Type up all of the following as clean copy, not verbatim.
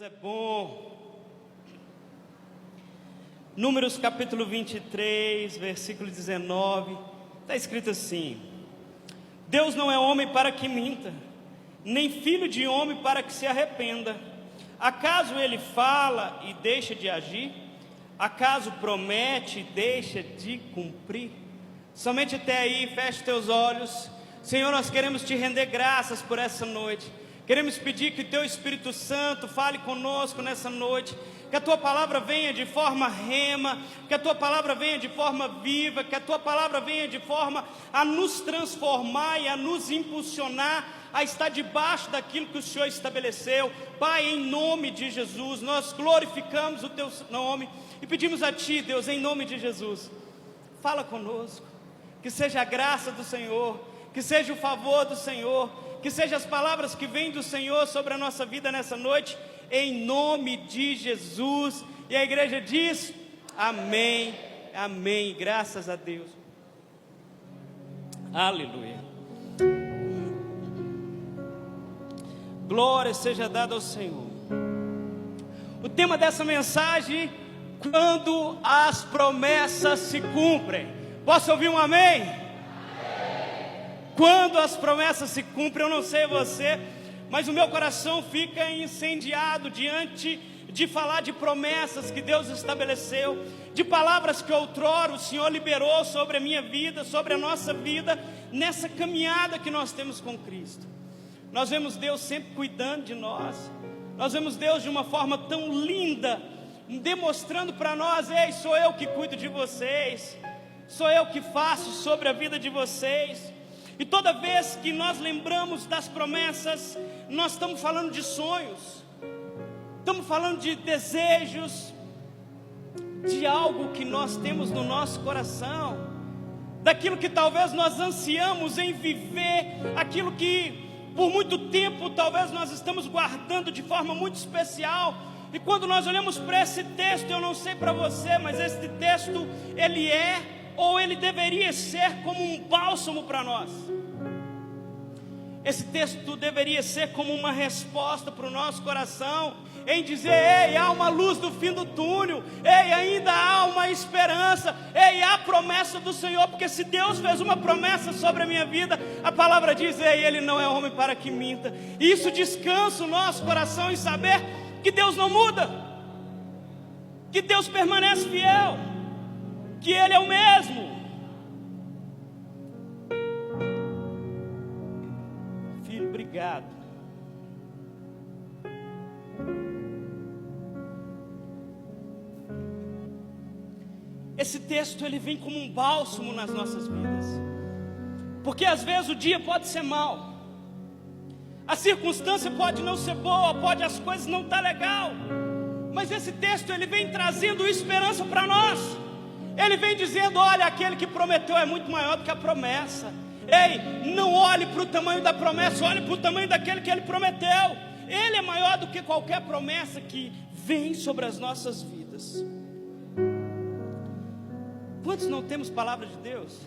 Deus é bom. Números capítulo 23, versículo 19, está escrito assim: Deus não é homem para que minta, nem filho de homem para que se arrependa. Acaso ele fala e deixa de agir? Acaso promete e deixa de cumprir? Somente até aí, feche teus olhos. Senhor, nós queremos te render graças por essa noite. Queremos pedir que o teu Espírito Santo fale conosco nessa noite, que a tua palavra venha de forma rema, que a tua palavra venha de forma viva, que a tua palavra venha de forma a nos transformar e a nos impulsionar a estar debaixo daquilo que o Senhor estabeleceu. Pai, em nome de Jesus, nós glorificamos o teu nome e pedimos a ti, Deus, em nome de Jesus, fala conosco, que seja a graça do Senhor, que seja o favor do Senhor, que sejam as palavras que vêm do Senhor sobre a nossa vida nessa noite, em nome de Jesus. E a igreja diz: amém, amém, graças a Deus, aleluia. Glória seja dada ao Senhor. O tema dessa mensagem: quando as promessas se cumprem. Posso ouvir um amém? Quando as promessas se cumprem, eu não sei você, mas o meu coração fica incendiado diante de falar de promessas que Deus estabeleceu, de palavras que outrora o Senhor liberou sobre a minha vida, sobre a nossa vida, nessa caminhada que nós temos com Cristo. Nós vemos Deus sempre cuidando de nós, nós vemos Deus de uma forma tão linda, demonstrando para nós: ei, sou eu que cuido de vocês, sou eu que faço sobre a vida de vocês. E toda vez que nós lembramos das promessas, nós estamos falando de sonhos, estamos falando de desejos, de algo que nós temos no nosso coração, daquilo que talvez nós ansiamos em viver, aquilo que por muito tempo talvez nós estamos guardando de forma muito especial. E quando nós olhamos para esse texto, eu não sei para você, mas esse texto, ele é, ou ele deveria ser, como um bálsamo para nós. Esse texto deveria ser como uma resposta para o nosso coração, em dizer: ei, há uma luz no fim do túnel, ei, ainda há uma esperança, ei, há promessa do Senhor, porque se Deus fez uma promessa sobre a minha vida, a palavra diz: ei, Ele não é homem para que minta. E isso descansa o nosso coração em saber que Deus não muda, que Deus permanece fiel, que Ele é o mesmo. Filho, obrigado. Esse texto, ele vem como um bálsamo nas nossas vidas, porque às vezes o dia pode ser mau, a circunstância pode não ser boa, pode as coisas não estar legal, mas esse texto, ele vem trazendo esperança para nós. Ele vem dizendo: olha, aquele que prometeu é muito maior do que a promessa. Ei, não olhe para o tamanho da promessa, olhe para o tamanho daquele que Ele prometeu. Ele é maior do que qualquer promessa que vem sobre as nossas vidas. Quantos não temos palavra de Deus?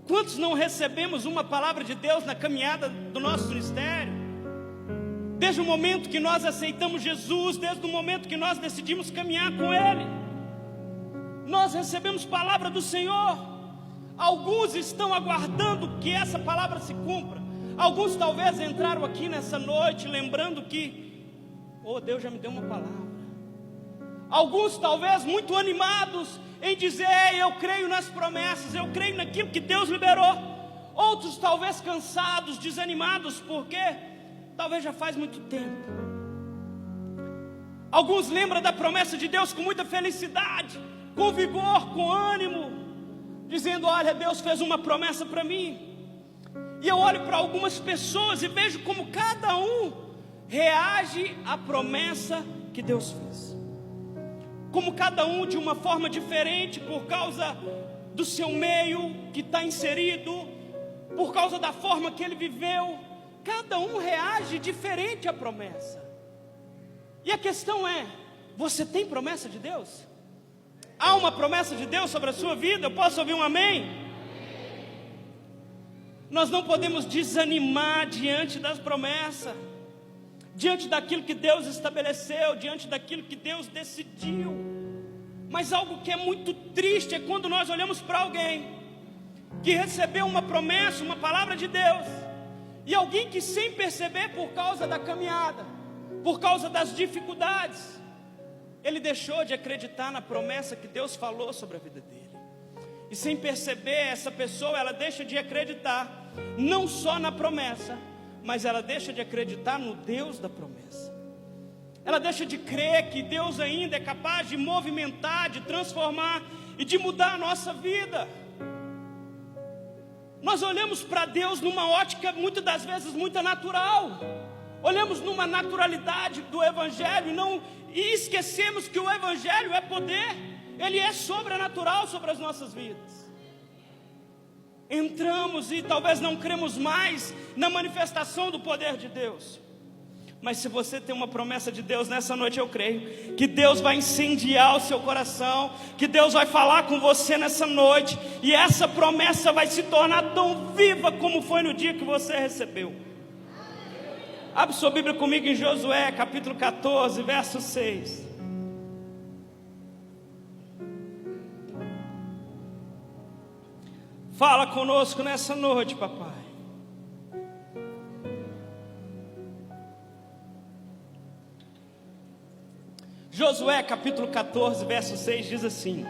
Quantos não recebemos uma palavra de Deus na caminhada do nosso ministério? Desde o momento que nós aceitamos Jesus, desde o momento que nós decidimos caminhar com Ele, nós recebemos palavra do Senhor. Alguns estão aguardando que essa palavra se cumpra. Alguns talvez entraram aqui nessa noite lembrando que: oh, Deus já me deu uma palavra. Alguns talvez muito animados em dizer: ei, eu creio nas promessas, eu creio naquilo que Deus liberou. Outros talvez cansados, desanimados, porque talvez já faz muito tempo. Alguns lembram da promessa de Deus com muita felicidade, com vigor, com ânimo, dizendo: olha, Deus fez uma promessa para mim. E eu olho para algumas pessoas e vejo como cada um reage à promessa que Deus fez, como cada um de uma forma diferente, por causa do seu meio que está inserido, por causa da forma que ele viveu. Cada um reage diferente à promessa. E a questão é: você tem promessa de Deus? Há uma promessa de Deus sobre a sua vida? Eu posso ouvir um amém? Nós não podemos desanimar diante das promessas. diante daquilo que Deus estabeleceu, diante daquilo que Deus decidiu. Mas algo que é muito triste é quando nós olhamos para alguém que recebeu uma promessa, uma palavra de Deus, e alguém que, sem perceber, por causa da caminhada, por causa das dificuldades, ele deixou de acreditar na promessa que Deus falou sobre a vida dele. E sem perceber, essa pessoa, ela deixa de acreditar não só na promessa, mas ela deixa de acreditar no Deus da promessa. Ela deixa de crer que Deus ainda é capaz de movimentar, de transformar e de mudar a nossa vida. Nós olhamos para Deus numa ótica, muitas das vezes, muito natural. Olhamos numa naturalidade do Evangelho e esquecemos que o Evangelho é poder. Ele é sobrenatural sobre as nossas vidas. Entramos e talvez não cremos mais na manifestação do poder de Deus. Mas se você tem uma promessa de Deus nessa noite, eu creio que Deus vai incendiar o seu coração, que Deus vai falar com você nessa noite, e essa promessa vai se tornar tão viva como foi no dia que você recebeu. Abre sua Bíblia comigo em Josué, capítulo 14, verso 6. Fala conosco nessa noite, papai. Josué capítulo 14, verso 6 diz assim: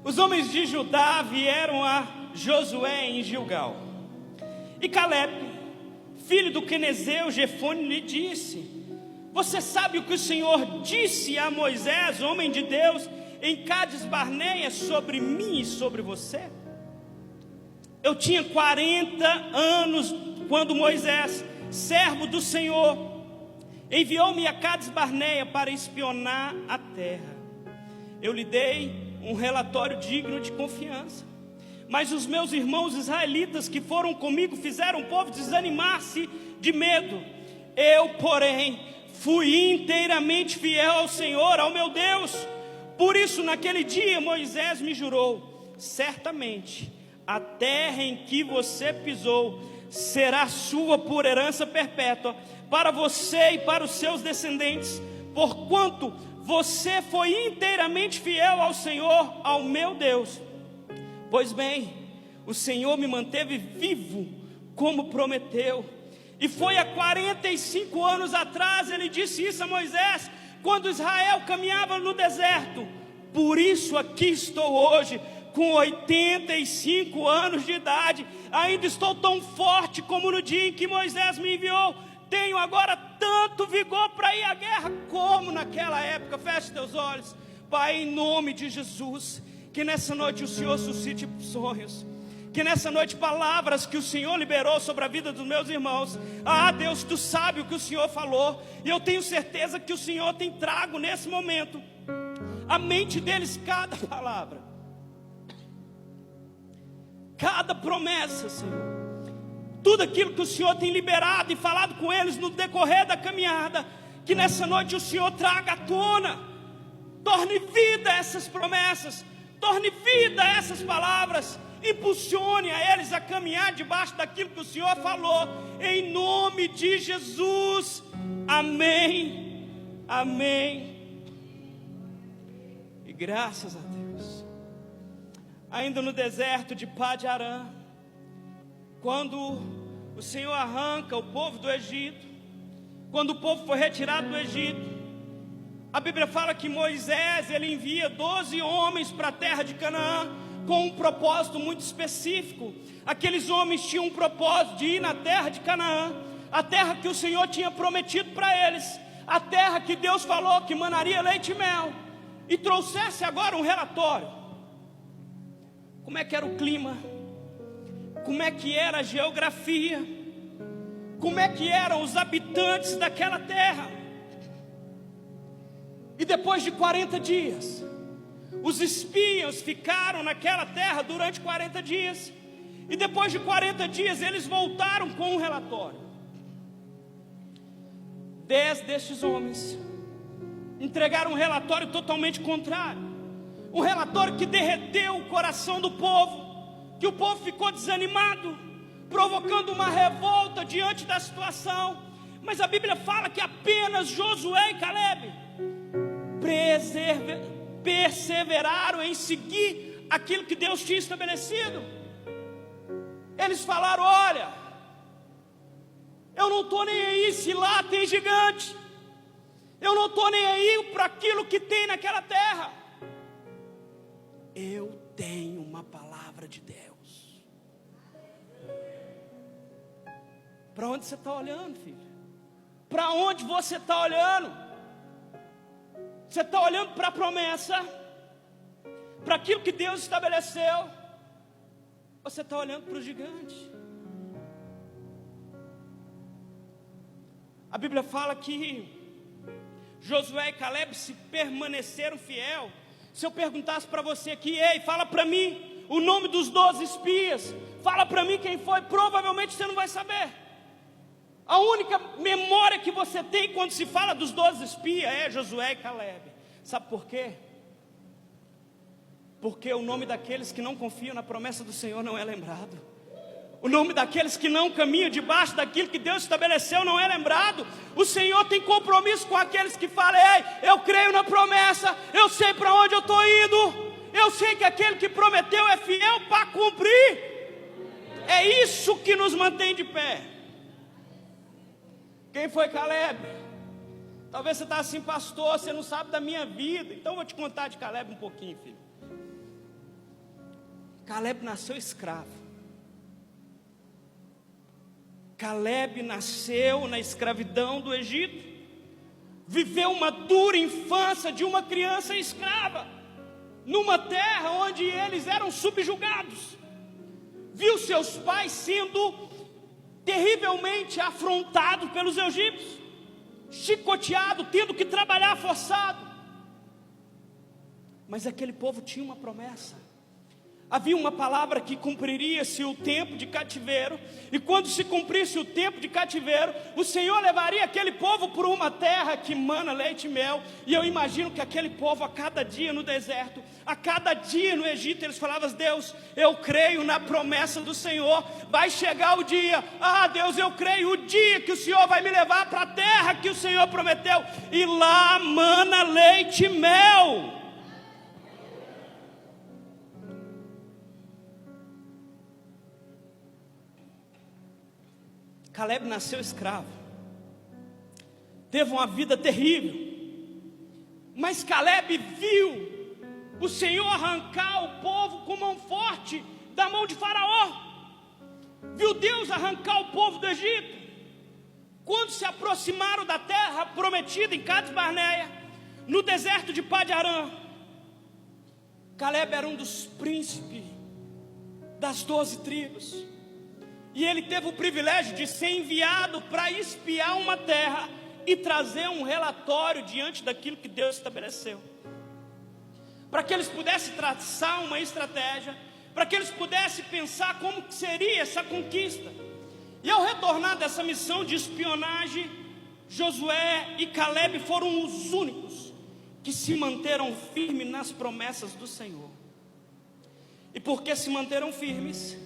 os homens de Judá vieram a Josué em Gilgal, e Caleb, filho do quenezeu Jefone, lhe disse: você sabe o que o Senhor disse a Moisés, homem de Deus, em Cades Barneia, sobre mim e sobre você? Eu tinha 40 anos quando Moisés, servo do Senhor, enviou-me a Cades Barneia para espionar a terra. Eu lhe dei um relatório digno de confiança, mas os meus irmãos israelitas que foram comigo fizeram o povo desanimar-se de medo. Eu, porém, fui inteiramente fiel ao Senhor, ao meu Deus. Por isso, naquele dia, Moisés me jurou: certamente a terra em que você pisou será sua por herança perpétua, para você e para os seus descendentes, porquanto você foi inteiramente fiel ao Senhor, ao meu Deus. Pois bem, o Senhor me manteve vivo, como prometeu, e foi há 45 anos atrás. Ele disse isso a Moisés, quando Israel caminhava no deserto. Por isso aqui estou hoje, com 85 anos de idade, ainda estou tão forte como no dia em que Moisés me enviou. Tenho agora tanto vigor para ir à guerra como naquela época. Feche teus olhos. Pai, em nome de Jesus, que nessa noite o Senhor suscite sonhos, que nessa noite palavras que o Senhor liberou sobre a vida dos meus irmãos. Deus, tu sabe o que o Senhor falou, e eu tenho certeza que o Senhor tem trago nesse momento à mente deles cada palavra, cada promessa, Senhor, tudo aquilo que o Senhor tem liberado e falado com eles no decorrer da caminhada. Que nessa noite o Senhor traga à tona, torne vida essas promessas, torne vida essas palavras, impulsione a eles a caminhar debaixo daquilo que o Senhor falou, em nome de Jesus. Amém, amém e graças a Deus. Ainda no deserto de Pade-Arã, quando o Senhor arranca o povo do Egito, quando o povo foi retirado do Egito, a Bíblia fala que Moisés, ele envia 12 homens para a terra de Canaã, com um propósito muito específico. Aqueles homens tinham um propósito de ir na terra de Canaã, a terra que o Senhor tinha prometido para eles, a terra que Deus falou que manaria leite e mel, e trouxesse agora um relatório. Como é que era o clima? Como é que era a geografia? Como é que eram os habitantes daquela terra? E depois de 40 dias, os espias ficaram naquela terra durante 40 dias. E depois de 40 dias, eles voltaram com um relatório. 10 destes homens entregaram um relatório totalmente contrário. Um relatório que derreteu o coração do povo, que o povo ficou desanimado, provocando uma revolta diante da situação. Mas a Bíblia fala que apenas Josué e Caleb perseveraram em seguir aquilo que Deus tinha estabelecido. Eles falaram: olha, eu não estou nem aí se lá tem gigante, eu não estou nem aí para aquilo que tem naquela terra, eu tenho uma palavra de Deus. Para onde você está olhando, filho? Para onde você está olhando? Você está olhando para a promessa, para aquilo que Deus estabeleceu, ou você está olhando para o gigante? A Bíblia fala que Josué e Caleb se permaneceram fiel. Se eu perguntasse para você aqui: ei, fala para mim o nome dos 12 espias, fala para mim quem foi, provavelmente você não vai saber. A única memória que você tem quando se fala dos 12 espias é Josué e Caleb. Sabe por quê? Porque o nome daqueles que não confiam na promessa do Senhor não é lembrado. O nome daqueles que não caminham debaixo daquilo que Deus estabeleceu não é lembrado. O Senhor tem compromisso com aqueles que falam: ei, eu creio na promessa, eu sei para onde eu estou indo, eu sei que aquele que prometeu é fiel para cumprir. É isso que nos mantém de pé. Quem foi Caleb? Talvez você está assim: pastor, você não sabe da minha vida. Então eu vou te contar de Caleb um pouquinho, filho. Caleb nasceu escravo. Caleb nasceu na escravidão do Egito, viveu uma dura infância de uma criança escrava, numa terra onde eles eram subjugados. Viu seus pais sendo terrivelmente afrontados pelos egípcios, chicoteado, tendo que trabalhar forçado. Mas aquele povo tinha uma promessa. Havia uma palavra que cumpriria-se o tempo de cativeiro, e quando se cumprisse o tempo de cativeiro, o Senhor levaria aquele povo por uma terra que mana leite e mel. E eu imagino que aquele povo, a cada dia no deserto, a cada dia no Egito, eles falavam: Deus, eu creio na promessa do Senhor, vai chegar o dia, Deus, eu creio, o dia que o Senhor vai me levar para a terra que o Senhor prometeu, e lá mana leite e mel. Caleb nasceu escravo, teve uma vida terrível, mas Caleb viu o Senhor arrancar o povo com mão forte da mão de Faraó, viu Deus arrancar o povo do Egito. Quando se aproximaram da terra prometida em Cades Barneia, no deserto de Pade-Arã, Caleb era um dos príncipes das 12 tribos. E ele teve o privilégio de ser enviado para espiar uma terra e trazer um relatório diante daquilo que Deus estabeleceu, para que eles pudessem traçar uma estratégia, para que eles pudessem pensar como que seria essa conquista. E ao retornar dessa missão de espionagem, Josué e Caleb foram os únicos que se manteram firmes nas promessas do Senhor. E porque se manteram firmes?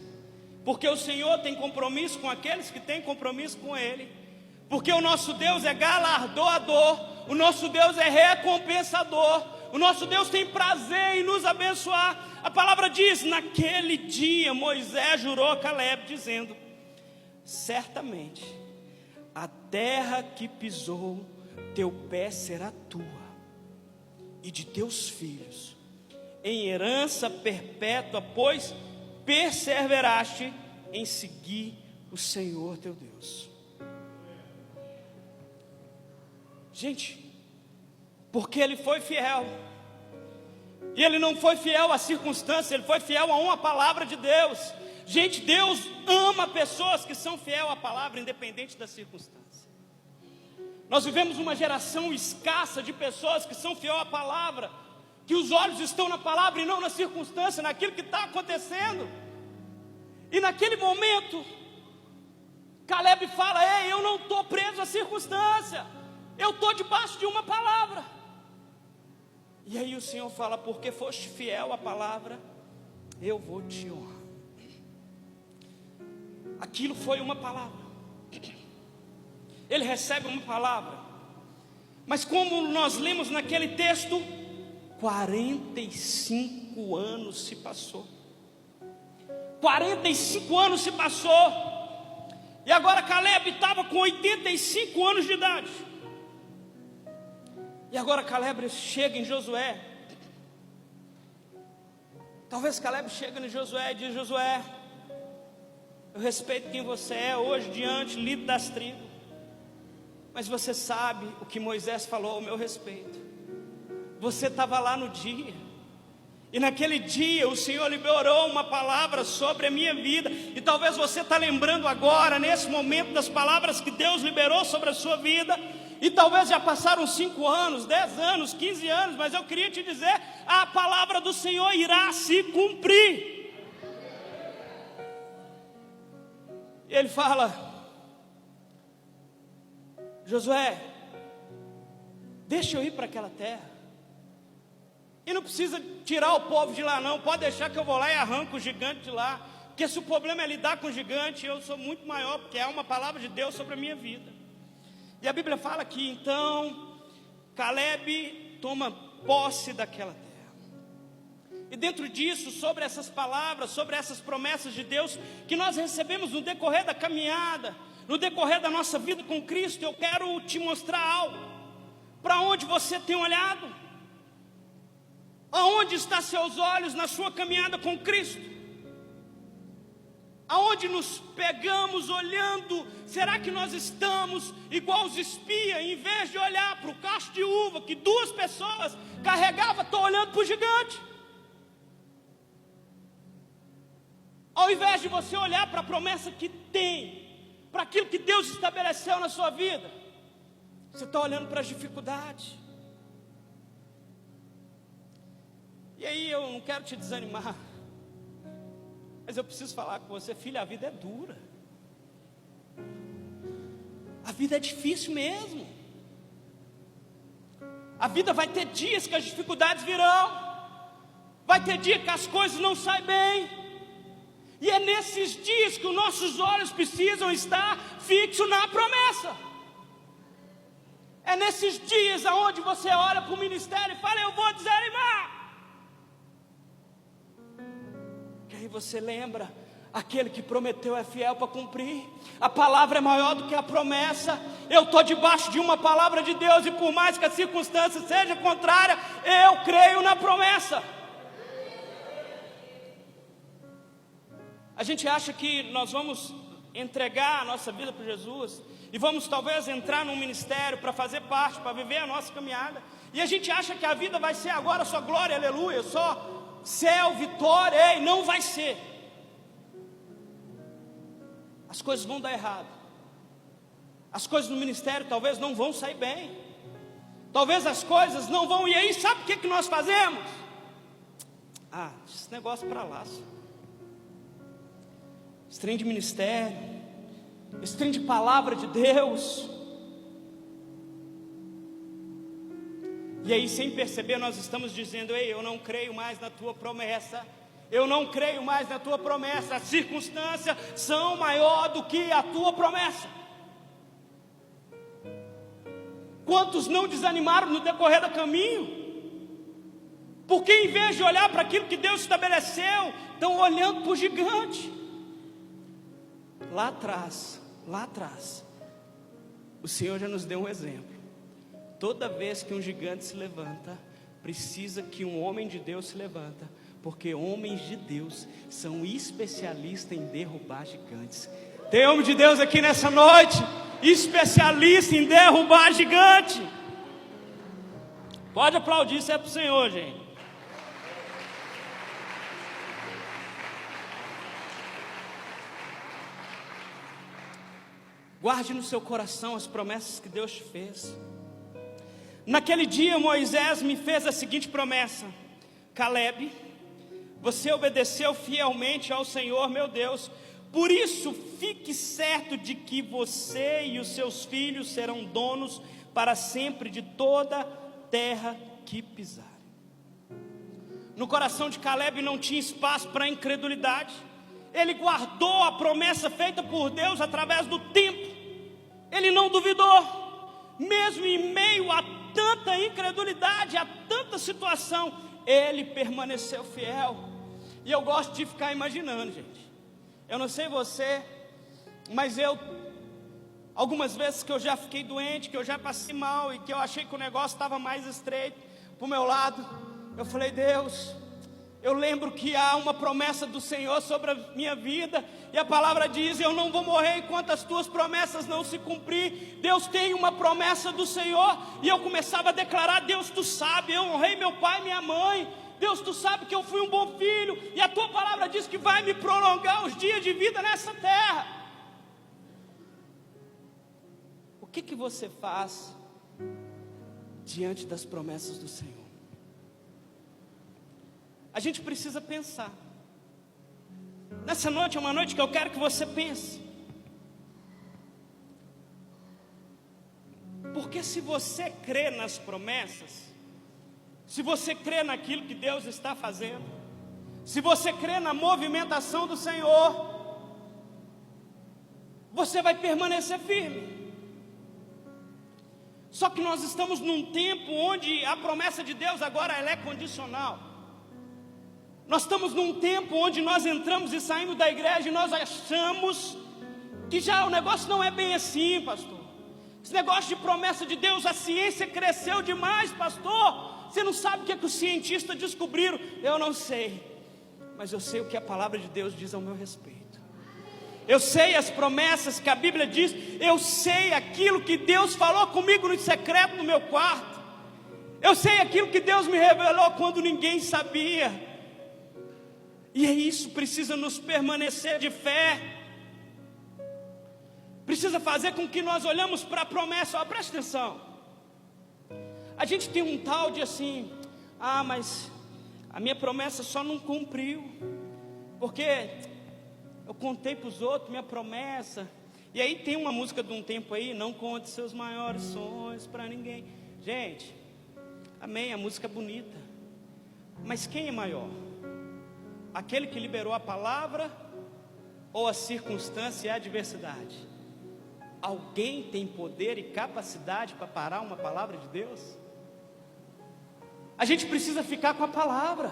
Porque o Senhor tem compromisso com aqueles que têm compromisso com Ele. Porque o nosso Deus é galardoador, o nosso Deus é recompensador, o nosso Deus tem prazer em nos abençoar. A palavra diz: naquele dia Moisés jurou a Caleb, dizendo: certamente a terra que pisou teu pé será tua e de teus filhos, em herança perpétua, pois perseveraste em seguir o Senhor teu Deus. Gente, porque ele foi fiel, e ele não foi fiel à circunstância, ele foi fiel a uma palavra de Deus. Gente, Deus ama pessoas que são fiel à palavra, independente da circunstância. Nós vivemos uma geração escassa de pessoas que são fiel à palavra, que os olhos estão na palavra e não na circunstância, naquilo que está acontecendo. E naquele momento, Caleb fala: ei, eu não estou preso à circunstância, eu estou debaixo de uma palavra. E aí o Senhor fala: porque foste fiel à palavra, eu vou te honrar. Aquilo foi uma palavra. ele recebe uma palavra. Mas como nós lemos naquele texto, 45 anos se passou. 45 anos se passou. E agora Caleb estava com 85 anos de idade. E agora Caleb chega em Josué. Talvez Caleb chegue em Josué e diz: Josué, eu respeito quem você é hoje diante, líder das tribos. Mas você sabe o que Moisés falou ao meu respeito. Você estava lá no dia. E naquele dia o Senhor liberou uma palavra sobre a minha vida. E talvez você está lembrando agora, nesse momento, das palavras que Deus liberou sobre a sua vida. E talvez já passaram 5 anos, 10 anos, 15 anos. Mas eu queria te dizer, a palavra do Senhor irá se cumprir. E ele fala: Josué, deixa eu ir para aquela terra. E não precisa tirar o povo de lá não, pode deixar que eu vou lá e arranco o gigante de lá. Porque se o problema é lidar com o gigante, eu sou muito maior, porque é uma palavra de Deus sobre a minha vida. E a Bíblia fala que então Caleb toma posse daquela terra. E dentro disso, sobre essas palavras, sobre essas promessas de Deus que nós recebemos no decorrer da caminhada, no decorrer da nossa vida com Cristo, eu quero te mostrar algo. Para onde você tem olhado? Aonde estão seus olhos na sua caminhada com Cristo? Aonde nos pegamos olhando? Será que nós estamos igual os espias? Em vez de olhar para o cacho de uva que 2 pessoas carregavam, estou olhando para o gigante. Ao invés de você olhar para a promessa que tem, para aquilo que Deus estabeleceu na sua vida, você está olhando para as dificuldades. E aí eu não quero te desanimar, mas eu preciso falar com você, filho, a vida é dura. A vida é difícil mesmo. A vida vai ter dias que as dificuldades virão. Vai ter dia que as coisas não saem bem. E é nesses dias que os nossos olhos precisam estar fixos na promessa. É nesses dias onde você olha para o ministério e fala: eu vou desanimar. Que aí você lembra, aquele que prometeu é fiel para cumprir. A palavra é maior do que a promessa. Eu estou debaixo de uma palavra de Deus, e por mais que a circunstância seja contrária, eu creio na promessa. A gente acha que nós vamos entregar a nossa vida para Jesus, e vamos talvez entrar num ministério para fazer parte, para viver a nossa caminhada, e a gente acha que a vida vai ser agora só glória, aleluia, só céu, vitória. Ei, não vai ser. As coisas vão dar errado. As coisas no ministério talvez não vão sair bem. Talvez as coisas não vão. E aí sabe o que nós fazemos? Esse negócio para lá. Esse trem de ministério, esse trem de palavra de Deus. E aí, sem perceber, nós estamos dizendo: ei, eu não creio mais na tua promessa. Eu não creio mais na tua promessa. As circunstâncias são maior do que a tua promessa. Quantos não desanimaram no decorrer do caminho? Porque em vez de olhar para aquilo que Deus estabeleceu, estão olhando para o gigante. Lá atrás, o Senhor já nos deu um exemplo. Toda vez que um gigante se levanta, precisa que um homem de Deus se levanta, porque homens de Deus são especialistas em derrubar gigantes. Tem homem de Deus aqui nessa noite, especialista em derrubar gigante. Pode aplaudir, isso é para o Senhor, gente. Guarde no seu coração as promessas que Deus te fez. Naquele dia Moisés me fez a seguinte promessa: Caleb, você obedeceu fielmente ao Senhor meu Deus, por isso fique certo de que você e os seus filhos serão donos para sempre de toda terra que pisarem. No coração de Caleb não tinha espaço para incredulidade. Ele guardou a promessa feita por Deus através do tempo. Ele não duvidou, mesmo em meio a tanta incredulidade, a tanta situação, ele permaneceu fiel. E eu gosto de ficar imaginando, gente. Eu não sei você, mas algumas vezes que eu já fiquei doente, que eu já passei mal e que eu achei que o negócio estava mais estreito para o meu lado, eu falei: Deus, eu lembro que há uma promessa do Senhor sobre a minha vida, e a palavra diz: eu não vou morrer enquanto as tuas promessas não se cumprir. Deus tem uma promessa do Senhor. E eu começava a declarar: Deus, tu sabe, eu honrei meu pai e minha mãe. Deus, tu sabe que eu fui um bom filho, e a tua palavra diz que vai me prolongar os dias de vida nessa terra. O que você faz diante das promessas do Senhor? A gente precisa pensar. Nessa noite é uma noite que eu quero que você pense. Porque se você crê nas promessas, se você crê naquilo que Deus está fazendo, se você crê na movimentação do Senhor, você vai permanecer firme. Só que nós estamos num tempo onde a promessa de Deus agora ela é condicional. Nós estamos num tempo onde nós entramos e saímos da igreja e nós achamos que já o negócio não é bem assim, pastor. Esse negócio de promessa de Deus, a ciência cresceu demais, pastor. Você não sabe o que os cientistas descobriram. Eu não sei, mas eu sei o que a palavra de Deus diz ao meu respeito. Eu sei as promessas que a Bíblia diz. Eu sei aquilo que Deus falou comigo no secreto no meu quarto. Eu sei aquilo que Deus me revelou quando ninguém sabia. E é isso, precisa nos permanecer de fé. Precisa fazer com que nós olhamos para a promessa. Presta atenção. A gente tem um tal de assim: mas a minha promessa só não cumpriu, porque eu contei para os outros minha promessa. E aí tem uma música de um tempo aí: não conte seus maiores sonhos para ninguém. Gente, amém, a música é bonita, mas quem é maior? Aquele que liberou a palavra ou a circunstância e a adversidade? Alguém tem poder e capacidade para parar uma palavra de Deus? A gente precisa ficar com a palavra.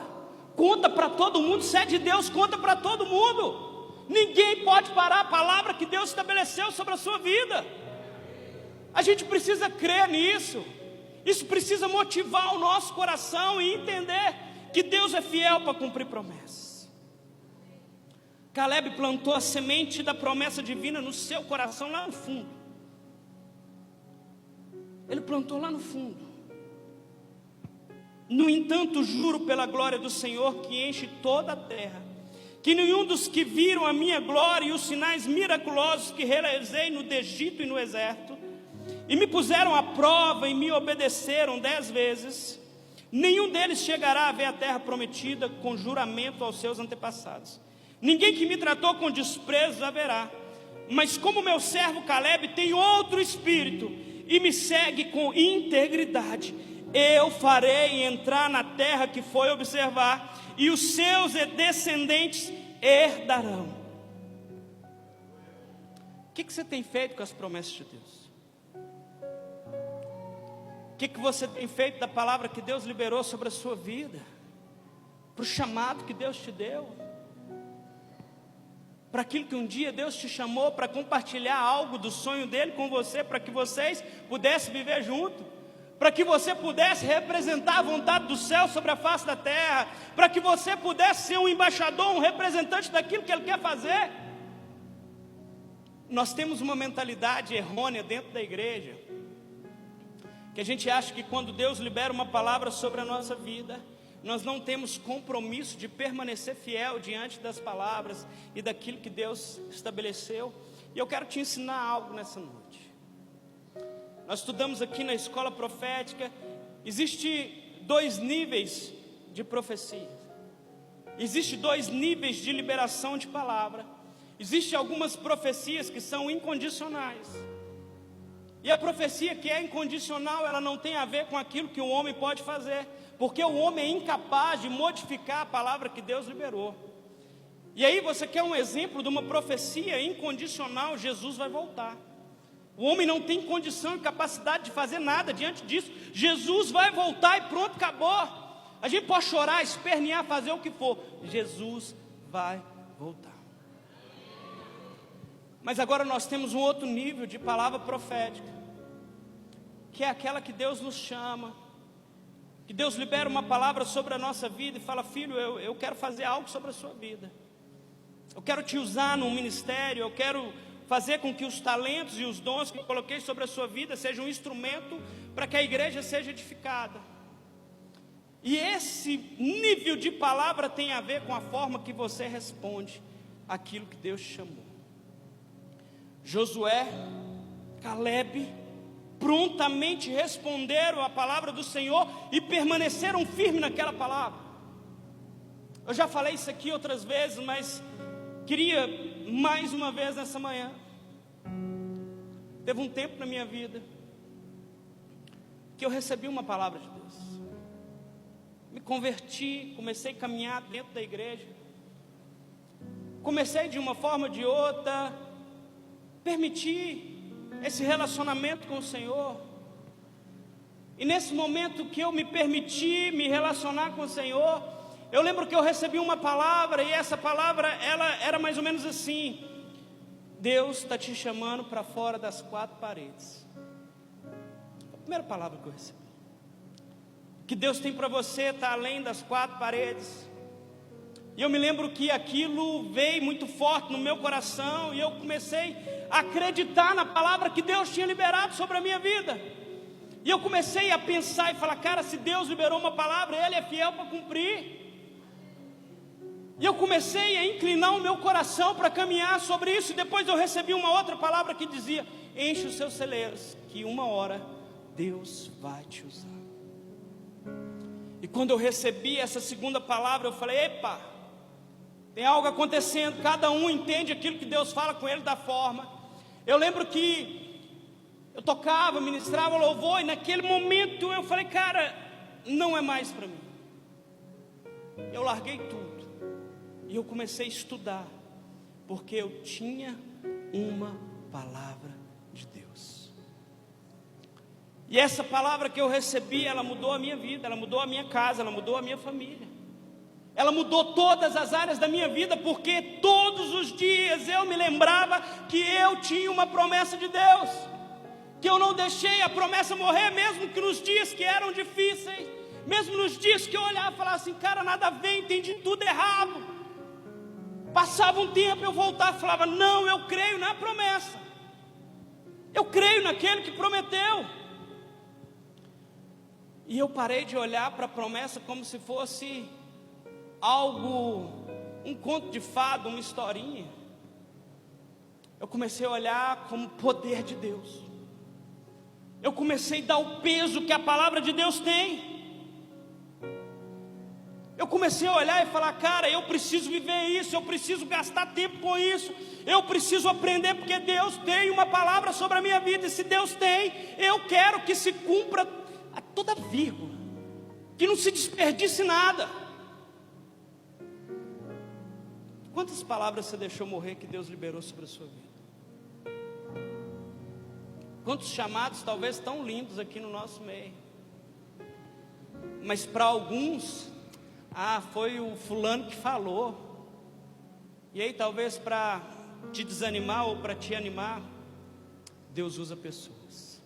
Conta para todo mundo, se é de Deus, conta para todo mundo. Ninguém pode parar a palavra que Deus estabeleceu sobre a sua vida. A gente precisa crer nisso. Isso precisa motivar o nosso coração e entender que Deus é fiel para cumprir promessas. Caleb plantou a semente da promessa divina no seu coração lá no fundo. Ele plantou lá no fundo. No entanto, juro pela glória do Senhor que enche toda a terra, que nenhum dos que viram a minha glória e os sinais miraculosos que realizei no Egito e no deserto, e me puseram à prova e me obedeceram 10 vezes, nenhum deles chegará a ver a terra prometida com juramento aos seus antepassados. Ninguém que me tratou com desprezo haverá. Mas como meu servo Caleb tem outro espírito e me segue com integridade, eu farei entrar na terra que foi observar, e os seus descendentes herdarão. O que você tem feito com as promessas de Deus? O que você tem feito da palavra que Deus liberou sobre a sua vida? Para o chamado que Deus te deu? Para aquilo que um dia Deus te chamou para compartilhar algo do sonho dele com você, para que vocês pudessem viver junto, para que você pudesse representar a vontade do céu sobre a face da terra, para que você pudesse ser um embaixador, um representante daquilo que ele quer fazer. Nós temos uma mentalidade errônea dentro da igreja, que a gente acha que quando Deus libera uma palavra sobre a nossa vida, nós não temos compromisso de permanecer fiel diante das palavras e daquilo que Deus estabeleceu. E eu quero te ensinar algo nessa noite. Nós estudamos aqui na escola profética, existe 2 níveis de profecia. Existe 2 níveis de liberação de palavra. Existem algumas profecias que são incondicionais. E a profecia que é incondicional, ela não tem a ver com aquilo que o homem pode fazer, porque o homem é incapaz de modificar a palavra que Deus liberou. E aí você quer um exemplo de uma profecia incondicional? Jesus vai voltar. O homem não tem condição e capacidade de fazer nada diante disso. Jesus vai voltar e pronto, acabou. A gente pode chorar, espernear, fazer o que for. Jesus vai voltar. Mas agora nós temos um outro nível de palavra profética, que é aquela que Deus nos chama, que Deus libera uma palavra sobre a nossa vida e fala: filho, eu quero fazer algo sobre a sua vida. Eu quero te usar num ministério, eu quero fazer com que os talentos e os dons que eu coloquei sobre a sua vida sejam um instrumento para que a igreja seja edificada. E esse nível de palavra tem a ver com a forma que você responde àquilo que Deus te chamou. Josué, Caleb, prontamente responderam à palavra do Senhor e permaneceram firmes naquela palavra. Eu já falei isso aqui outras vezes, mas queria mais uma vez nessa manhã. Teve um tempo na minha vida que eu recebi uma palavra de Deus. Me converti, comecei a caminhar dentro da igreja. Comecei de uma forma ou de outra, permiti esse relacionamento com o Senhor. E nesse momento que eu me permiti me relacionar com o Senhor, eu lembro que eu recebi uma palavra, e essa palavra ela era mais ou menos assim: Deus está te chamando para fora das 4 paredes. A primeira palavra que eu recebi. Que Deus tem para você está além das 4 paredes. E eu me lembro que aquilo veio muito forte no meu coração, e eu comecei a acreditar na palavra que Deus tinha liberado sobre a minha vida. E eu comecei a pensar e falar: cara, se Deus liberou uma palavra, Ele é fiel para cumprir. E eu comecei a inclinar o meu coração para caminhar sobre isso. E depois eu recebi uma outra palavra que dizia: enche os seus celeiros, que uma hora Deus vai te usar. E quando eu recebi essa segunda palavra, eu falei: epa, tem algo acontecendo. Cada um entende aquilo que Deus fala com ele da forma. Eu lembro que eu tocava, ministrava louvor, e naquele momento eu falei: cara, não é mais para mim. Eu larguei tudo e eu comecei a estudar, porque eu tinha uma palavra de Deus. E essa palavra que eu recebi, ela mudou a minha vida, ela mudou a minha casa, ela mudou a minha família. Ela mudou todas as áreas da minha vida, porque todos os dias eu me lembrava que eu tinha uma promessa de Deus, que eu não deixei a promessa morrer, mesmo que nos dias que eram difíceis, mesmo nos dias que eu olhava e falava assim: cara, nada a ver, entendi tudo errado. Passava um tempo, eu voltava e falava: não, eu creio na promessa, eu creio naquele que prometeu. E eu parei de olhar para a promessa como se fosse algo, um conto de fada, uma historinha. Eu comecei a olhar como poder de Deus. Eu comecei a dar o peso que a palavra de Deus tem. Eu comecei a olhar e falar: cara, eu preciso viver isso, eu preciso gastar tempo com isso, eu preciso aprender, porque Deus tem uma palavra sobre a minha vida. E se Deus tem, eu quero que se cumpra a toda vírgula, que não se desperdice nada. Quantas palavras você deixou morrer que Deus liberou sobre a sua vida? Quantos chamados talvez tão lindos aqui no nosso meio, mas para alguns, foi o fulano que falou. E aí talvez para te desanimar ou para te animar, Deus usa pessoas.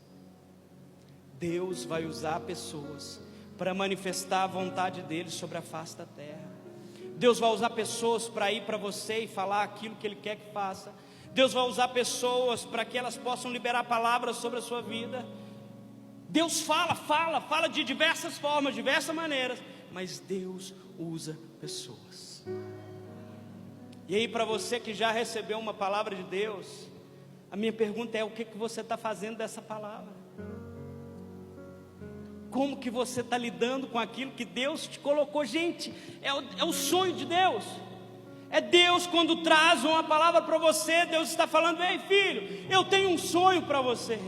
Deus vai usar pessoas para manifestar a vontade dele sobre a face da terra. Deus vai usar pessoas para ir para você e falar aquilo que Ele quer que faça. Deus vai usar pessoas para que elas possam liberar palavras sobre a sua vida. Deus fala de diversas formas, diversas maneiras, mas Deus usa pessoas. E aí, para você que já recebeu uma palavra de Deus, a minha pergunta é: o que você está fazendo dessa palavra? Como que você está lidando com aquilo que Deus te colocou? Gente, é o sonho de Deus. É Deus quando traz uma palavra para você. Deus está falando: ei filho, eu tenho um sonho para você.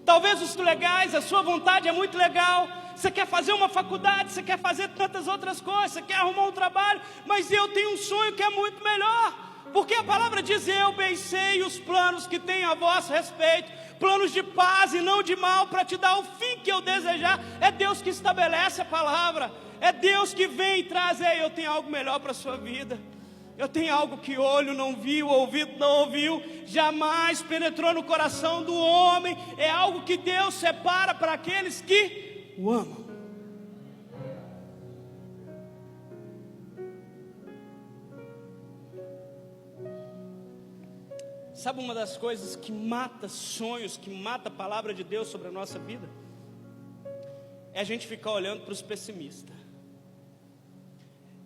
Talvez os legais, a sua vontade é muito legal, você quer fazer uma faculdade, você quer fazer tantas outras coisas, você quer arrumar um trabalho, mas eu tenho um sonho que é muito melhor. Porque a palavra diz: eu bem sei os planos que tenho a vosso respeito, planos de paz e não de mal, para te dar o fim que eu desejar. É Deus que estabelece a palavra, é Deus que vem e traz: ei, eu tenho algo melhor para a sua vida. Eu tenho algo que olho não viu, ouvido não ouviu, jamais penetrou no coração do homem. É algo que Deus separa para aqueles que o amam. Sabe uma das coisas que mata sonhos, que mata a palavra de Deus sobre a nossa vida? É a gente ficar olhando para os pessimistas.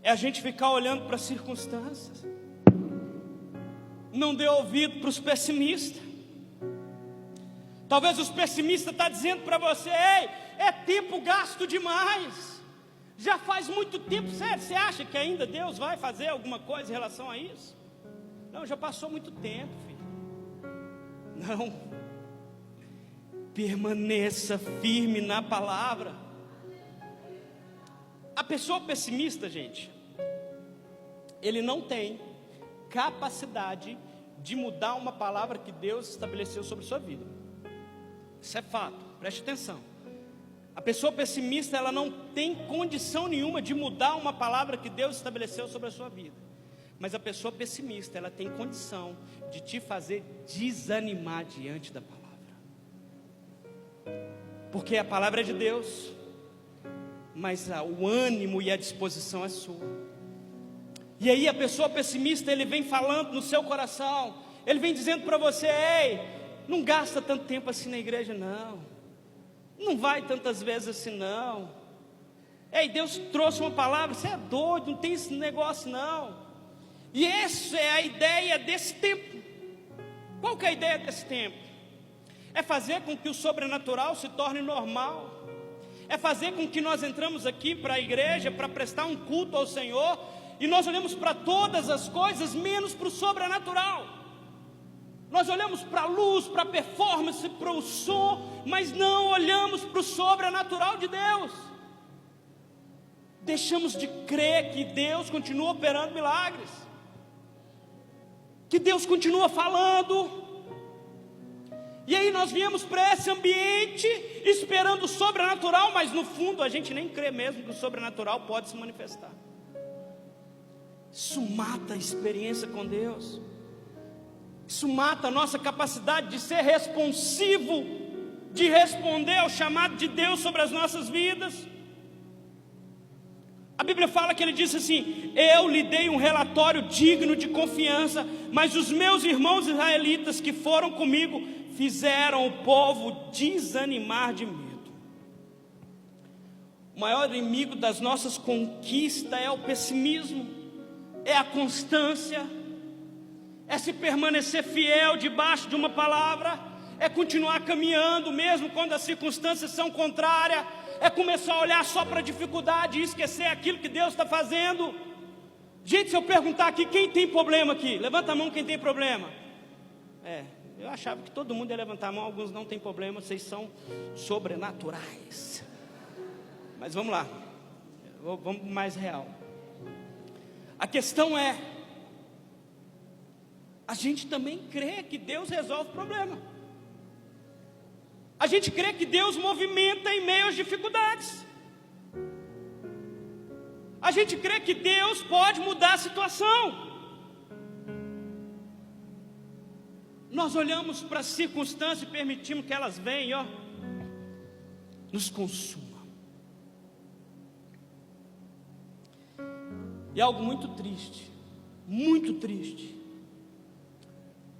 É a gente ficar olhando para as circunstâncias. Não dê ouvido para os pessimistas. Talvez os pessimistas estão dizendo para você: ei, é tempo gasto demais. Já faz muito tempo. Sério, você acha que ainda Deus vai fazer alguma coisa em relação a isso? Não, já passou muito tempo, filho. Não. Permaneça firme na palavra. A pessoa pessimista, gente, ele não tem capacidade de mudar uma palavra que Deus estabeleceu sobre a sua vida. Isso é fato, preste atenção. A pessoa pessimista, ela não tem condição nenhuma de mudar uma palavra que Deus estabeleceu sobre a sua vida. Mas a pessoa pessimista, ela tem condição de te fazer desanimar diante da palavra. Porque a palavra é de Deus, mas o ânimo e a disposição é sua. E aí a pessoa pessimista, ele vem falando no seu coração, ele vem dizendo para você: ei, não gasta tanto tempo assim na igreja não, não vai tantas vezes assim não, ei, Deus trouxe uma palavra, você é doido, não tem esse negócio não. E essa é a ideia desse tempo. Qual que é a ideia desse tempo? É fazer com que o sobrenatural se torne normal. É fazer com que nós entramos aqui para a igreja, para prestar um culto ao Senhor, e nós olhamos para todas as coisas, menos para o sobrenatural. Nós olhamos para a luz, para a performance, para o som, mas não olhamos para o sobrenatural de Deus. Deixamos de crer que Deus continua operando milagres, que Deus continua falando. E aí nós viemos para esse ambiente esperando o sobrenatural, mas no fundo a gente nem crê mesmo que o sobrenatural pode se manifestar. Isso mata a experiência com Deus. Isso mata a nossa capacidade de ser responsivo, de responder ao chamado de Deus sobre as nossas vidas. A Bíblia fala que ele disse assim: eu lhe dei um relatório digno de confiança, mas os meus irmãos israelitas que foram comigo fizeram o povo desanimar de medo. O maior inimigo das nossas conquistas é o pessimismo, é a constância, é se permanecer fiel debaixo de uma palavra, é continuar caminhando mesmo quando as circunstâncias são contrárias, é começar a olhar só para a dificuldade e esquecer aquilo que Deus está fazendo. Gente, se eu perguntar aqui, quem tem problema aqui? Levanta a mão quem tem problema. Eu achava que todo mundo ia levantar a mão, alguns não tem problema, vocês são sobrenaturais. Mas vamos lá, vamos mais real. A questão é, a gente também crê que Deus resolve o problema. A gente crê que Deus movimenta em meio às dificuldades. A gente crê que Deus pode mudar a situação. Nós olhamos para as circunstâncias e permitimos que elas venham, nos consumam. E algo muito triste,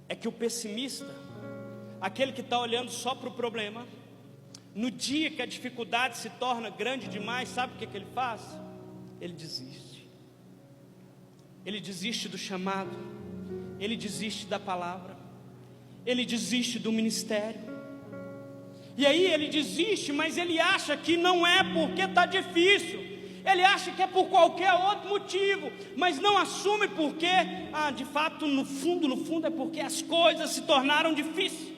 é que o pessimista, aquele que está olhando só para o problema, no dia que a dificuldade se torna grande demais, sabe o que ele faz? Ele desiste. Ele desiste do chamado, ele desiste da palavra, ele desiste do ministério. E aí ele desiste, mas ele acha que não é porque está difícil, ele acha que é por qualquer outro motivo, mas não assume porque, de fato, no fundo é porque as coisas se tornaram difíceis.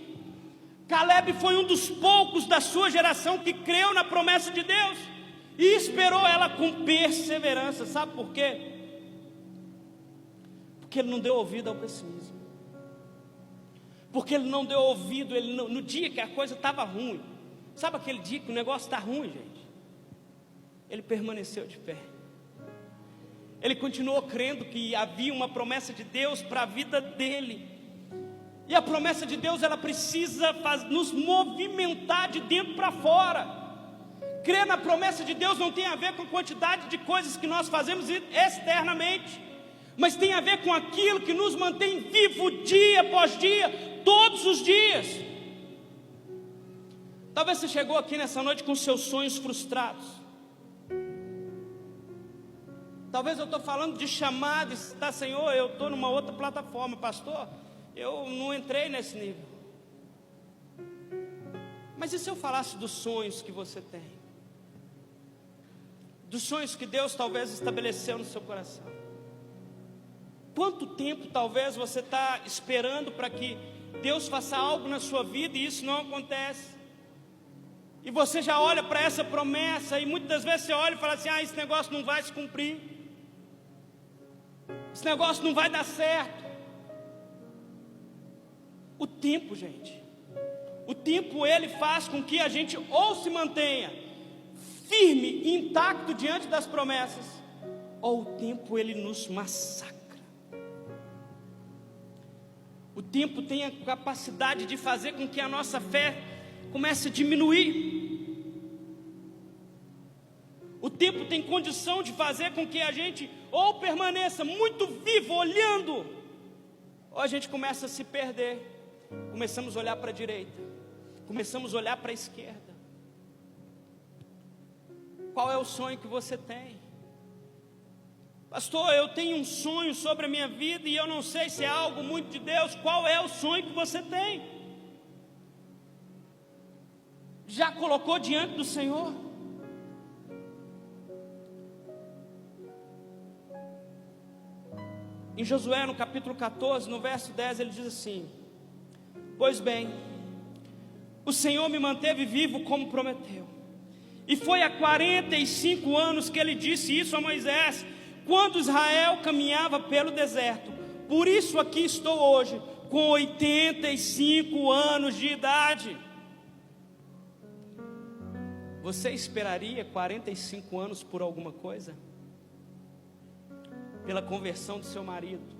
Caleb foi um dos poucos da sua geração que creu na promessa de Deus e esperou ela com perseverança. Sabe por quê? Porque ele não deu ouvido ao pessimismo. Porque ele não deu ouvido, no dia que a coisa estava ruim. Sabe aquele dia que o negócio está ruim, gente? Ele permaneceu de pé. Ele continuou crendo que havia uma promessa de Deus para a vida dele. E a promessa de Deus, ela precisa nos movimentar de dentro para fora. Crer na promessa de Deus não tem a ver com a quantidade de coisas que nós fazemos externamente, mas tem a ver com aquilo que nos mantém vivo dia após dia, todos os dias. Talvez você chegou aqui nessa noite com seus sonhos frustrados. Talvez eu estou falando de chamada, tá, Senhor, eu estou numa outra plataforma, pastor, eu não entrei nesse nível. Mas e se eu falasse dos sonhos que você tem? Dos sonhos que Deus talvez estabeleceu no seu coração? Quanto tempo talvez você está esperando para que Deus faça algo na sua vida e isso não acontece? E você já olha para essa promessa e muitas vezes você olha e fala assim: esse negócio não vai se cumprir, esse negócio não vai dar certo. O tempo, gente, o tempo ele faz com que a gente ou se mantenha firme e intacto diante das promessas, ou o tempo ele nos massacra. O tempo tem a capacidade de fazer com que a nossa fé comece a diminuir. O tempo tem condição de fazer com que a gente ou permaneça muito vivo olhando, ou a gente começa a se perder. Começamos a olhar para a direita, começamos a olhar para a esquerda. Qual é o sonho que você tem? Pastor, eu tenho um sonho sobre a minha vida e eu não sei se é algo muito de Deus. Qual é o sonho que você tem? Já colocou diante do Senhor? Em Josué, no capítulo 14, no verso 10, ele diz assim: pois bem, o Senhor me manteve vivo como prometeu. E foi há 45 anos que ele disse isso a Moisés, quando Israel caminhava pelo deserto. Por isso aqui estou hoje, com 85 anos de idade. Você esperaria 45 anos por alguma coisa? Pela conversão do seu marido,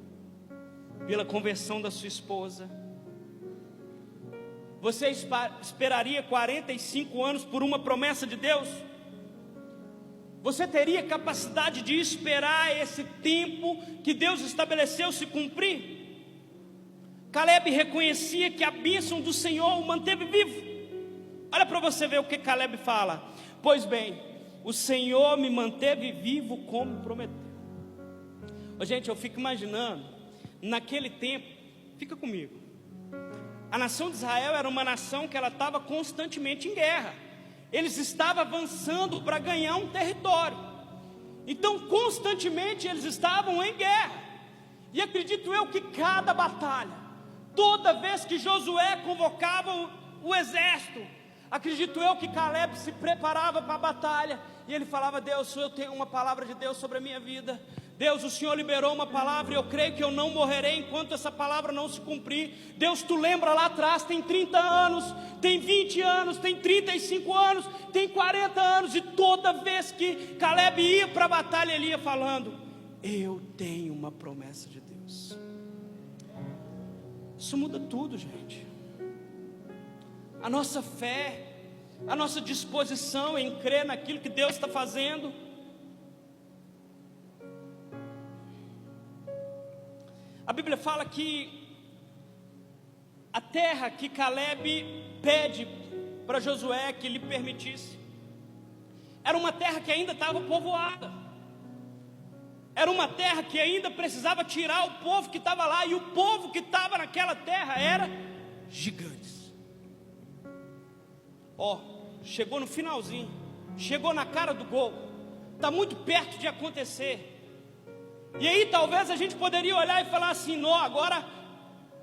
pela conversão da sua esposa? Você esperaria 45 anos por uma promessa de Deus? Você teria capacidade de esperar esse tempo que Deus estabeleceu se cumprir? Caleb reconhecia que a bênção do Senhor o manteve vivo. Olha para você ver o que Caleb fala: pois bem, o Senhor me manteve vivo como prometeu. Gente, eu fico imaginando, naquele tempo, fica comigo, a nação de Israel era uma nação que ela estava constantemente em guerra. Eles estavam avançando para ganhar um território. Então constantemente eles estavam em guerra. E acredito eu que cada batalha, toda vez que Josué convocava o exército, acredito eu que Caleb se preparava para a batalha. E ele falava: Deus, eu tenho uma palavra de Deus sobre a minha vida. Deus, o Senhor liberou uma palavra e eu creio que eu não morrerei enquanto essa palavra não se cumprir. Deus, tu lembra lá atrás, tem 30 anos, tem 20 anos, tem 35 anos, tem 40 anos. E toda vez que Caleb ia para a batalha, ele ia falando: eu tenho uma promessa de Deus. Isso muda tudo, gente. A nossa fé, a nossa disposição em crer naquilo que Deus está fazendo. A Bíblia fala que a terra que Caleb pede para Josué que lhe permitisse, era uma terra que ainda estava povoada, era uma terra que ainda precisava tirar o povo que estava lá, e o povo que estava naquela terra era gigantes. Chegou no finalzinho, chegou na cara do gol, está muito perto de acontecer. E aí talvez a gente poderia olhar e falar assim: não, agora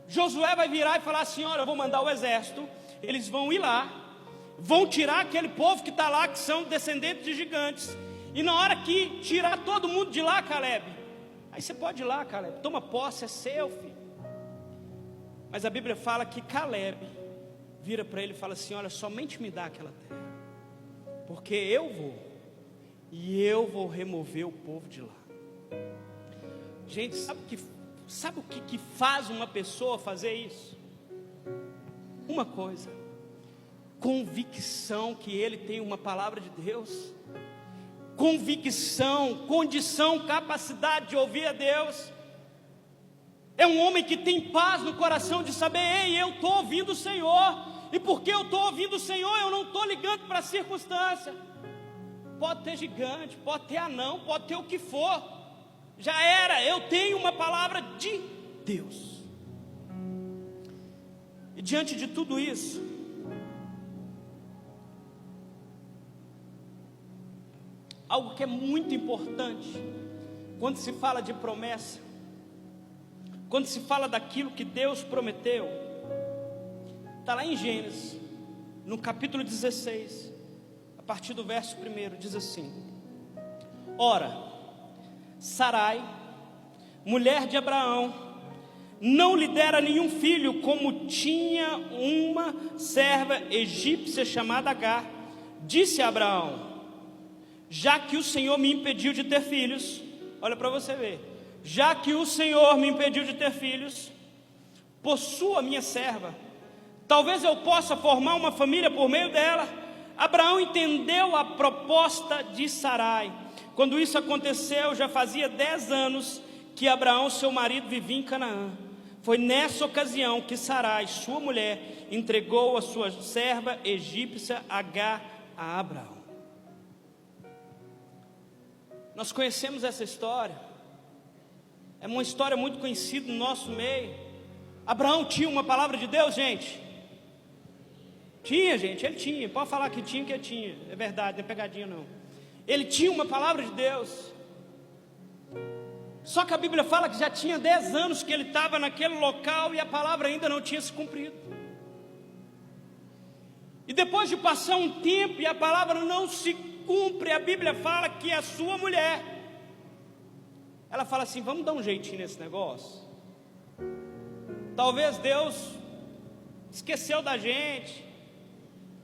Josué vai virar e falar assim: olha, eu vou mandar o exército, eles vão ir lá, vão tirar aquele povo que está lá, que são descendentes de gigantes. E na hora que tirar todo mundo de lá, Caleb, Aí você pode ir lá, Caleb, toma posse, é seu, filho. Mas a Bíblia fala que Caleb vira para ele e fala assim: olha, somente me dá aquela terra, porque eu vou remover o povo de lá. Gente, sabe o que faz uma pessoa fazer isso? Uma coisa: convicção que ele tem uma palavra de Deus, convicção, condição, capacidade de ouvir a Deus. É um homem que tem paz no coração de saber: ei, eu estou ouvindo o Senhor, e porque eu estou ouvindo o Senhor, eu não estou ligando para a circunstância. Pode ter gigante, pode ter anão, pode ter o que for, já era, eu tenho uma palavra de Deus. E diante de tudo isso, algo que é muito importante quando se fala de promessa, quando se fala daquilo que Deus prometeu, está lá em Gênesis, no capítulo 16, a partir do verso 1, diz assim: ora, Sarai, mulher de Abraão, não lhe dera nenhum filho, como tinha uma serva egípcia chamada Agar. Disse a Abraão: já que o Senhor me impediu de ter filhos, olha para você ver, já que o Senhor me impediu de ter filhos, possua minha serva, talvez eu possa formar uma família por meio dela. Abraão entendeu a proposta de Sarai. Quando isso aconteceu, já fazia 10 anos que Abraão, seu marido, vivia em Canaã. Foi nessa ocasião que Sarai, sua mulher, entregou a sua serva egípcia Agar a Abraão. Nós conhecemos essa história, é uma história muito conhecida no nosso meio. Abraão tinha uma palavra de Deus, gente? Tinha, gente, ele tinha. Pode falar que ele tinha, é verdade, não é pegadinha não. Ele tinha uma palavra de Deus. Só que a Bíblia fala que já tinha 10 anos que ele estava naquele local e a palavra ainda não tinha se cumprido. E depois de passar um tempo e a palavra não se cumpre, a Bíblia fala que a sua mulher, ela fala assim: vamos dar um jeitinho nesse negócio. Talvez Deus esqueceu da gente,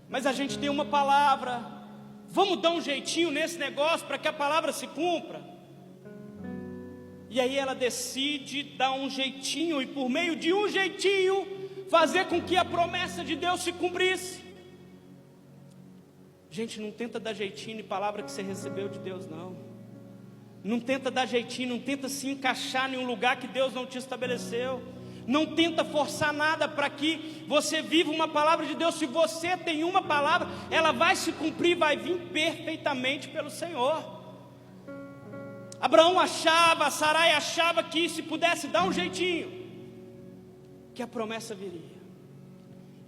mas a gente tem uma palavra, vamos dar um jeitinho nesse negócio para que a palavra se cumpra. E aí ela decide dar um jeitinho, e por meio de um jeitinho, fazer com que a promessa de Deus se cumprisse. Gente, não tenta dar jeitinho em palavra que você recebeu de Deus, não. Não tenta dar jeitinho, não tenta se encaixar em um lugar que Deus não te estabeleceu. Não tenta forçar nada para que você viva uma palavra de Deus. Se você tem uma palavra, ela vai se cumprir, vai vir perfeitamente pelo Senhor. Abraão achava, Sarai achava que se pudesse dar um jeitinho, que a promessa viria.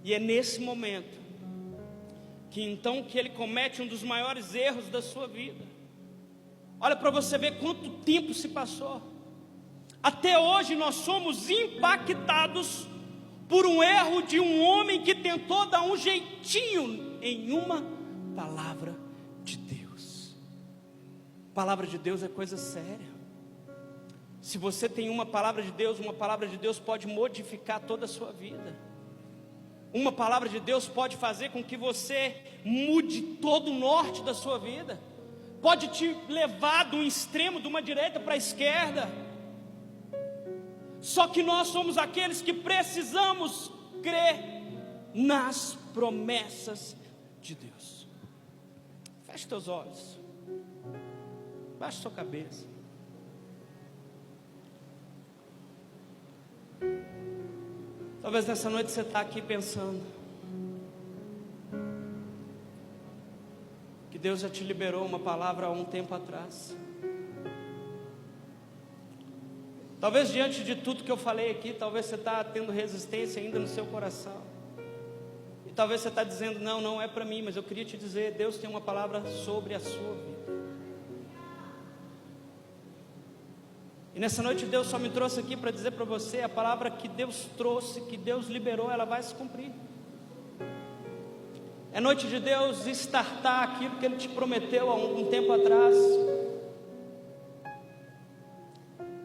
E é nesse momento que então que ele comete um dos maiores erros da sua vida. Olha para você ver quanto tempo se passou. Até hoje nós somos impactados por um erro de um homem que tentou dar um jeitinho em uma palavra de Deus. Palavra de Deus é coisa séria. Se você tem uma palavra de Deus pode modificar toda a sua vida. Uma palavra de Deus pode fazer com que você mude todo o norte da sua vida. Pode te levar de um extremo, de uma direita para a esquerda. Só que nós somos aqueles que precisamos crer nas promessas de Deus. Feche teus olhos, baixe sua cabeça. Talvez nessa noite você está aqui pensando que Deus já te liberou uma palavra há um tempo atrás. Talvez diante de tudo que eu falei aqui, talvez você está tendo resistência ainda no seu coração. E talvez você está dizendo: não é para mim. Mas eu queria te dizer, Deus tem uma palavra sobre a sua vida. E nessa noite Deus só me trouxe aqui para dizer para você: a palavra que Deus trouxe, que Deus liberou, ela vai se cumprir. É noite de Deus estartar aquilo que Ele te prometeu há um tempo atrás.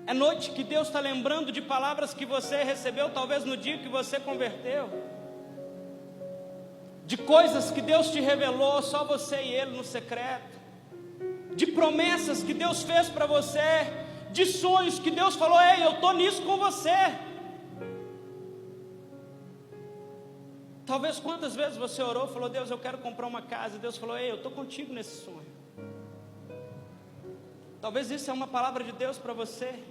É noite que Deus está lembrando de palavras que você recebeu, talvez no dia que você converteu, de coisas que Deus te revelou, só você e Ele no secreto, de promessas que Deus fez para você, de sonhos que Deus falou: ei, eu estou nisso com você. Talvez quantas vezes você orou, falou: Deus, eu quero comprar uma casa, e Deus falou: ei, eu estou contigo nesse sonho. Talvez isso é uma palavra de Deus para você.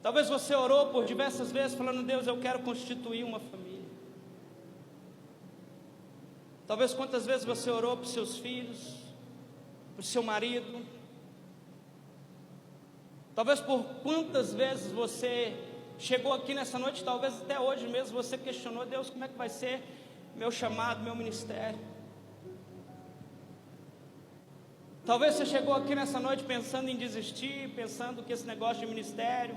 Talvez você orou por diversas vezes, falando: Deus, eu quero constituir uma família. Talvez quantas vezes você orou por seus filhos, por seu marido. Talvez por quantas vezes você chegou aqui nessa noite, talvez até hoje mesmo você questionou: Deus, como é que vai ser meu chamado, meu ministério? Talvez você chegou aqui nessa noite pensando em desistir, pensando que esse negócio de ministério,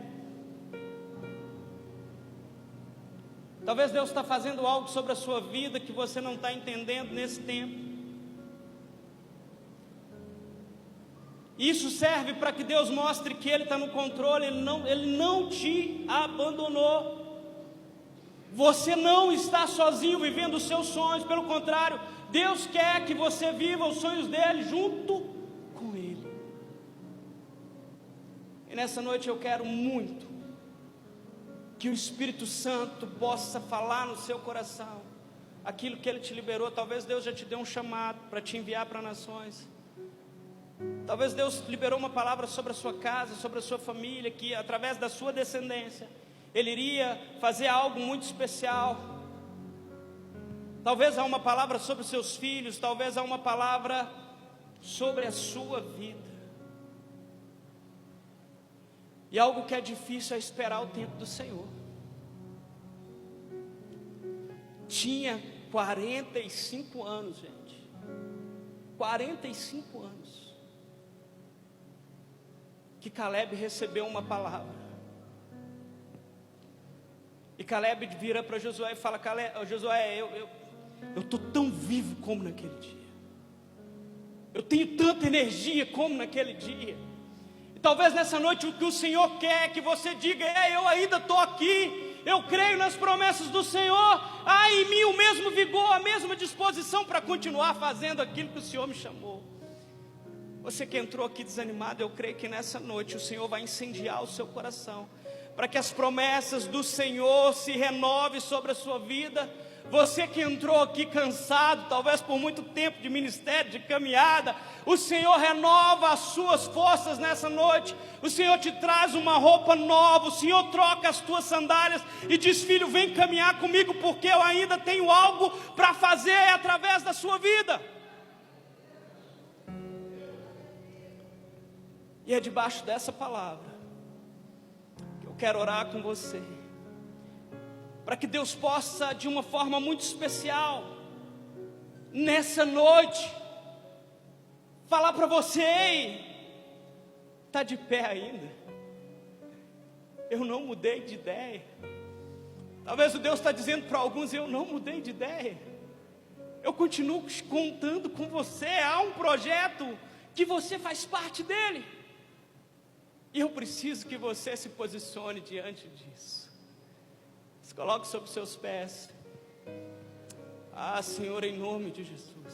talvez Deus está fazendo algo sobre a sua vida que você não está entendendo nesse tempo. Isso serve para que Deus mostre que Ele está no controle, Ele não te abandonou. Você não está sozinho vivendo os seus sonhos, pelo contrário, Deus quer que você viva os sonhos dEle junto com Ele. E nessa noite eu quero muito que o Espírito Santo possa falar no seu coração aquilo que Ele te liberou. Talvez Deus já te deu um chamado para te enviar para nações. Talvez Deus liberou uma palavra sobre a sua casa, sobre a sua família, que através da sua descendência Ele iria fazer algo muito especial. Talvez há uma palavra sobre os seus filhos, talvez há uma palavra sobre a sua vida. E algo que é difícil é esperar o tempo do Senhor. Tinha 45 anos, gente. 45 anos. Que Caleb recebeu uma palavra. E Caleb vira para Josué e fala: Josué, eu estou tão vivo como naquele dia. Eu tenho tanta energia como naquele dia. E talvez nessa noite o que o Senhor quer é que você diga: eu ainda estou aqui. Eu creio nas promessas do Senhor. Há em mim o mesmo vigor, a mesma disposição para continuar fazendo aquilo que o Senhor me chamou. Você que entrou aqui desanimado, eu creio que nessa noite o Senhor vai incendiar o seu coração, para que as promessas do Senhor se renovem sobre a sua vida. Você que entrou aqui cansado, talvez por muito tempo de ministério, de caminhada, o Senhor renova as suas forças nessa noite. O Senhor te traz uma roupa nova, o Senhor troca as tuas sandálias e diz: filho, vem caminhar comigo, porque eu ainda tenho algo para fazer através da sua vida. E é debaixo dessa palavra que eu quero orar com você, para que Deus possa, de uma forma muito especial, nessa noite, falar para você: ei, está de pé ainda? Eu não mudei de ideia. Talvez o Deus está dizendo para alguns: eu não mudei de ideia. Eu continuo contando com você. Há um projeto que você faz parte dele. E eu preciso que você se posicione diante disso. Se coloque sobre os seus pés. Ah, Senhor, em nome de Jesus.